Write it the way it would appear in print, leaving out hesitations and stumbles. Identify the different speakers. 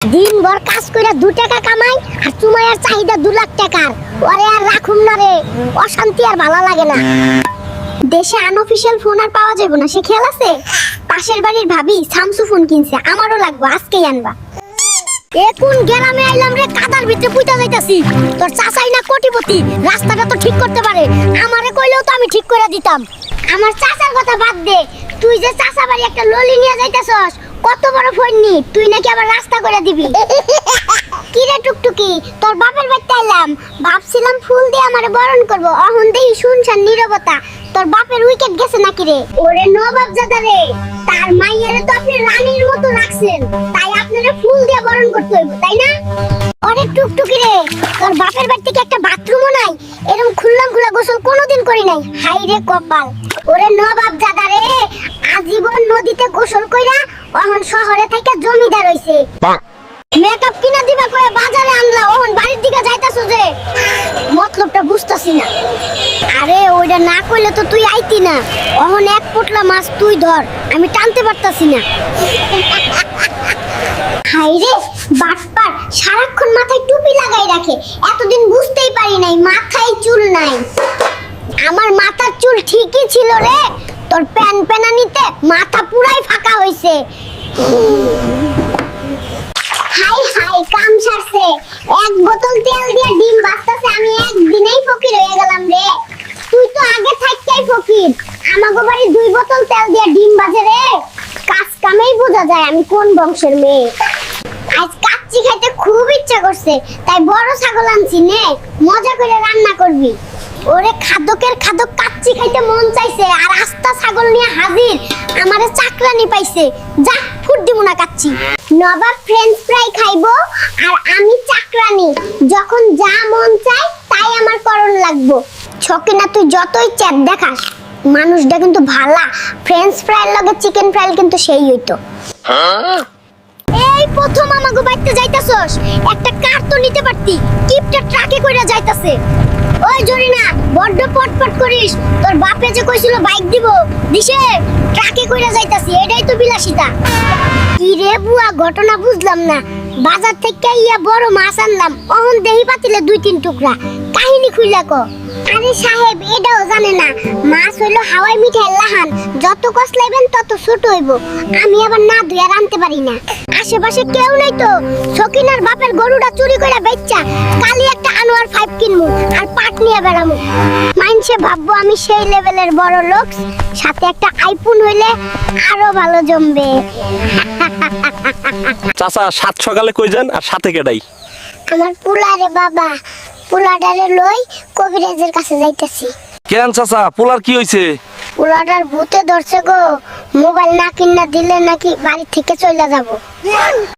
Speaker 1: দিনভর কাজ কইরা 2 টাকা কামাই আর তোমার চাহিদা 2 লাখ টাকার। ওরে আর রাখুম না রে, অশান্তি আর ভালো লাগে না। দেশে আনঅফিশিয়াল ফোন আর পাওয়া যাবে না, সে খেয়াল আছে? পাশের বাড়ির ভাবি স্যামসুং ফোন কিনছে, আমারও লাগবে, আজকেই আনবা। এখন গ্রামে আইলাম রে, কাদার ভিতরে পুইতা যাইতাছি। তোর চাচাই না কোটিপতি, রাস্তাটা তো ঠিক করতে পারে, আমারে কইলেও তো আমি ঠিক করে দিতাম। আমার চাচার কথা বাদ দে, তুই যে চাচা বাড়ি একটা ললি নিয়ে যাইতাছস, কত বড় ফোন নি, তুই নাকি আবার রাস্তা করে দিবি। কি রে টুকটুকি, তোর বাপের বাড়িতে আইলাম, ভাবছিলাম ফুল দিয়ে আমারে বরণ করব, অহন দেই শুনছান নীরবতা। তোর বাপের উইকেট গেছে নাকি রে? ওরে নবাব জাদা রে, তার মাইয়ারে তো আপনি রানীর মতো রাখছেন, তাই আপনারে ফুল দিয়ে বরণ করতে হইব, তাই না? ওরে টুকটুকি রে, তোর বাপের বাড়ি থেকে একটা বাথরুমও নাই, এরকম খুললাম খুলা গোসল কোনোদিন করি নাই, হাই রে কপাল। ওরে নবাব জাদা রে, আজীবন নদীতে গোসল কইরা অহন শহরে থেকে জমিদার হইছে। মেকআপ কিনা দিবা কয়ে বাজারে আনলা, ওহন বাড়ির দিকে যাইতাছো যে, মতলবটা বুঝতাছি না। আরে ওইটা না কইলে তো তুই আইতি না, ওহন এক পোটলা মাছ তুই ধর, আমি টানতে পারতাছি না। হাই রে বাটপার, সারাক্ষণ মাথায় টুপি লাগাই রাখে, এতদিন বুঝতেই পারি নাই মাথায় চুল নাই। আমার মাথার চুল ঠিকই ছিল রে, তোর প্যান প্যানানিতে মাথা পুরাই ফাঁকা হইছে। হাই হাই, কাম সারছে, এক বোতল তেল দিয়ে ডিম ভাজতাছে, আমি একদিনেই ফকির হয়ে গেলাম রে। তুই তো আগে থাকতেই ফকির, আমাগো বাড়ি 2 বোতল তেল দিয়ে ডিম ভাজে রে, কাজ কামেই বোঝা যায় আমি কোন বংশের মেয়ে। আজ কাচ্চি খাইতে খুব ইচ্ছা করছে, তাই বড় ছাগল আনছি, নে মজা করে রান্না করবি। ওরে খাদকের খাদক, কাচ্চি খাইতে মন চাইছে আর আস্তা ছাগল নিয়ে হাজির, আমারে চাকরানি পাইছে, যা ফুট দিমু না কাচ্চি। নবাব ফ্রেঞ্চ ফ্রাই খাইবো আর আমি চাকরানি, যখন যা মন চাই তাই আমার করণ লাগবো। ছকিনা তুই যতই চ্যাপ দেখাস, মানুষটা কিন্তু ভালা, ফ্রেঞ্চ ফ্রাইয়ের লগে চিকেন ফ্রাই কিন্তু সেই হইতো। এই প্রথম আমাগো বাইতে যাইতাছস, একটা কার তো নিতে পারতি, কিপটা ট্রাকে কইরা যাইতাছে। ওই জরিনা, বড্ড পটপট করিস, তোর বাপে যে কইছিল বাইক দিব, দিছে, ট্রাকে কইরা যাইতাছি, এটাই তো বিলাসিতা। কি রে বুয়া, ঘটনা বুঝলাম না, বাজার থেকে ইয়া বড় মাছ আনলাম, অহন দেহি পাতিলে 2-3 টুকরা, কাহিনী খুইলা ক। আরে সাহেব, এটাও জানে না, মাছ হইলো হাওয়াই মিঠাই লাহান, যত কসলাইবেন তত ছোট হইব, আমি আবার না ধুইয়া রানতে পারি না। আশেপাশে কেউ নাই তো, সকিনার বাপের গরুটা চুরি করে বেচ্চা, কালি একটা আনোয়ার 5 কিনমু আর পাট নিয়ে বেড়ামু, মাইনসে ভাববো আমি সেই লেভেলের বড় লোক, সাথে একটা আইফোন হইলে আরো ভালো জমবে।
Speaker 2: চাচা, 7 সকালে কই যান আর সাথে কেডাই?
Speaker 1: আমার পুলারে বাবা, পুলাডারে লই কবিরাজের কাছে যাইতাছি।
Speaker 2: কেন চাচা, পোলার কি হইছে?
Speaker 1: পুলাডার ভূতে ধরছে গো, মোবাইল না কিনা দিলে নাকি বাড়ি থেকে চলে যাব।